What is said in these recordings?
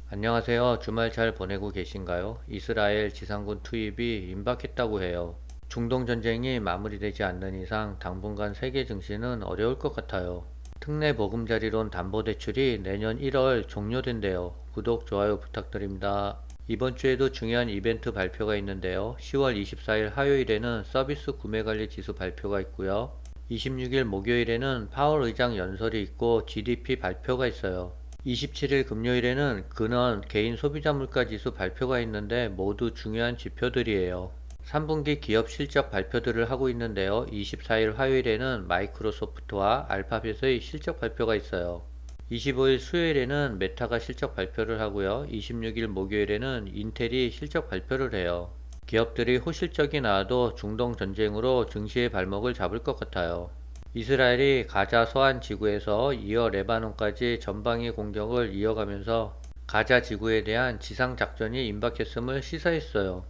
안녕하세요. 주말 잘 보내고 계신가요? 이스라엘 지상군 투입이 임박했다고 해요. 중동 전쟁이 마무리되지 않는 이상 당분간 세계 증시는 어려울 것 같아요. 특례 보금자리론 담보대출이 내년 1월 종료된대요. 구독, 좋아요 부탁드립니다. 이번 주에도 중요한 이벤트 발표가 있는데요. 10월 24일 화요일에는 서비스 구매관리 지수 발표가 있고요. 26일 목요일에는 파월 의장 연설이 있고 GDP 발표가 있어요. 27일 금요일에는 근원 개인 소비자 물가 지수 발표가 있는데 모두 중요한 지표들이에요. 3분기 기업 실적 발표들을 하고 있는데요. 24일 화요일에는 마이크로소프트와 알파벳의 실적 발표가 있어요. 25일 수요일에는 메타가 실적 발표를 하고요. 26일 목요일에는 인텔이 실적 발표를 해요. 기업들이 호실적이 나와도 중동 전쟁으로 증시의 발목을 잡을 것 같아요. 이스라엘이 가자 서안 지구에서 이어 레바논까지 전방위 공격을 이어가면서 가자 지구에 대한 지상 작전이 임박했음을 시사했어요.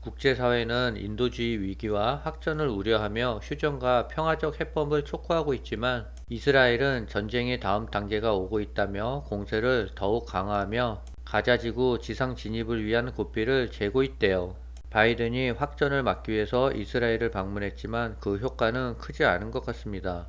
국제사회는 인도주의 위기와 확전을 우려하며 휴전과 평화적 해법을 촉구하고 있지만 이스라엘은 전쟁의 다음 단계가 오고 있다며 공세를 더욱 강화하며 가자 지구 지상 진입을 위한 고삐를 재고 있대요. 바이든이 확전을 막기 위해서 이스라엘을 방문했지만 그 효과는 크지 않은 것 같습니다.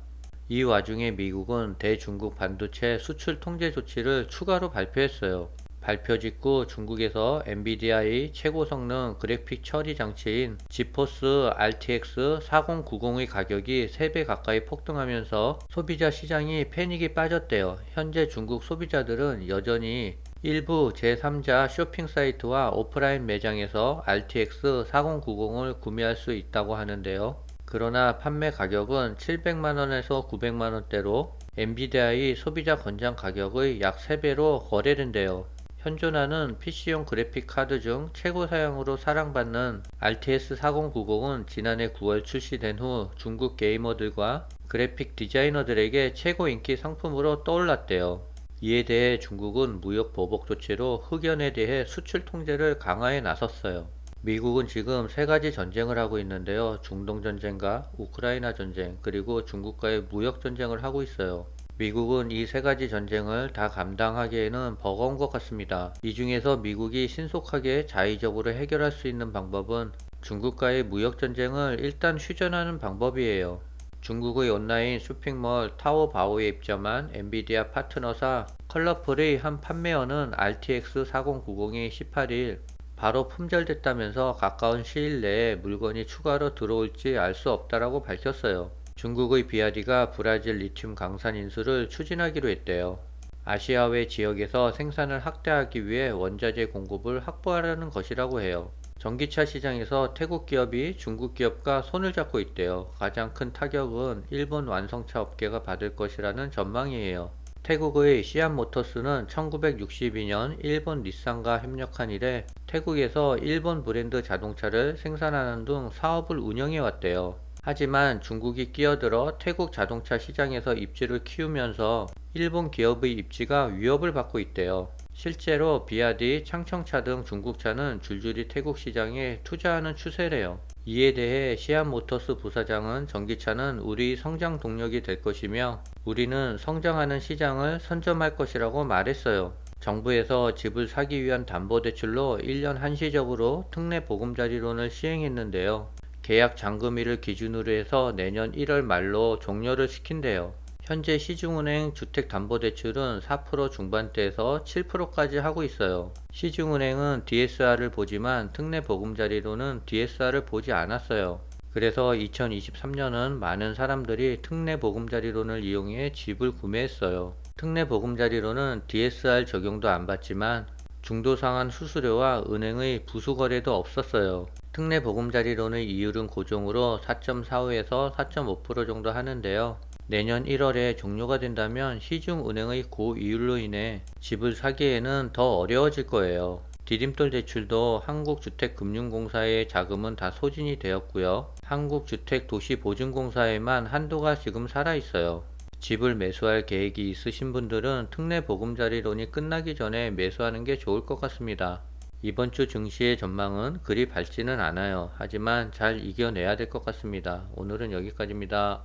이 와중에 미국은 대중국 반도체 수출 통제 조치를 추가로 발표했어요. 발표 직후 중국에서 엔비디아의 최고 성능 그래픽 처리 장치인 지포스 RTX 4090의 가격이 3배 가까이 폭등하면서 소비자 시장이 패닉이 빠졌대요. 현재 중국 소비자들은 여전히 일부 제3자 쇼핑 사이트와 오프라인 매장에서 RTX 4090을 구매할 수 있다고 하는데요. 그러나 판매 가격은 700만원에서 900만원대로 엔비디아의 소비자 권장 가격의 약 3배로 거래된대요. 현존하는 PC용 그래픽 카드 중 최고 사양으로 사랑받는 RTX 4090은 지난해 9월 출시된 후 중국 게이머들과 그래픽 디자이너들에게 최고 인기 상품으로 떠올랐대요. 이에 대해 중국은 무역 보복 조치로 흑연에 대해 수출 통제를 강화해 나섰어요. 미국은 지금 세 가지 전쟁을 하고 있는데요. 중동 전쟁과 우크라이나 전쟁, 그리고 중국과의 무역 전쟁을 하고 있어요. 미국은 이 세 가지 전쟁을 다 감당하기에는 버거운 것 같습니다. 이 중에서 미국이 신속하게 자의적으로 해결할 수 있는 방법은 중국과의 무역 전쟁을 일단 휴전하는 방법이에요. 중국의 온라인 쇼핑몰 타오바오에 입점한 엔비디아 파트너사 컬러풀의 한 판매원은 RTX 4090이 18일 바로 품절됐다면서 가까운 시일 내에 물건이 추가로 들어올지 알 수 없다라고 밝혔어요. 중국의 비아디가 브라질 리튬 강산 인수를 추진하기로 했대요. 아시아외 지역에서 생산을 확대하기 위해 원자재 공급을 확보하려는 것이라고 해요. 전기차 시장에서 태국 기업이 중국 기업과 손을 잡고 있대요. 가장 큰 타격은 일본 완성차 업계가 받을 것이라는 전망이에요. 태국의 시안모터스는 1962년 일본 닛산과 협력한 이래 태국에서 일본 브랜드 자동차를 생산하는 등 사업을 운영해 왔대요. 하지만 중국이 끼어들어 태국 자동차 시장에서 입지를 키우면서 일본 기업의 입지가 위협을 받고 있대요. 실제로 비아디, 창청차 등 중국차는 줄줄이 태국 시장에 투자하는 추세래요. 이에 대해 시안모터스 부사장은 전기차는 우리 성장 동력이 될 것이며 우리는 성장하는 시장을 선점할 것이라고 말했어요. 정부에서 집을 사기 위한 담보대출로 1년 한시적으로 특례 보금자리론을 시행했는데요. 계약 잔금일을 기준으로 해서 내년 1월 말로 종료를 시킨대요. 현재 시중은행 주택담보대출은 4% 중반대에서 7%까지 하고 있어요. 시중은행은 DSR을 보지만 특례 보금자리론은 DSR을 보지 않았어요. 그래서 2023년은 많은 사람들이 특례 보금자리론을 이용해 집을 구매했어요. 특례 보금자리론은 DSR 적용도 안 받지만 중도상환 수수료와 은행의 부수거래도 없었어요. 특례 보금자리론의 이율은 고정으로 4.45에서 4.5% 정도 하는데요. 내년 1월에 종료가 된다면 시중은행의 고이율로 인해 집을 사기에는 더 어려워질 거예요. 디딤돌 대출도 한국주택금융공사의 자금은 다 소진이 되었고요. 한국주택도시보증공사에만 한도가 지금 살아있어요. 집을 매수할 계획이 있으신 분들은 특례 보금자리론이 끝나기 전에 매수하는 게 좋을 것 같습니다. 이번 주 증시의 전망은 그리 밝지는 않아요. 하지만 잘 이겨내야 될 것 같습니다. 오늘은 여기까지입니다.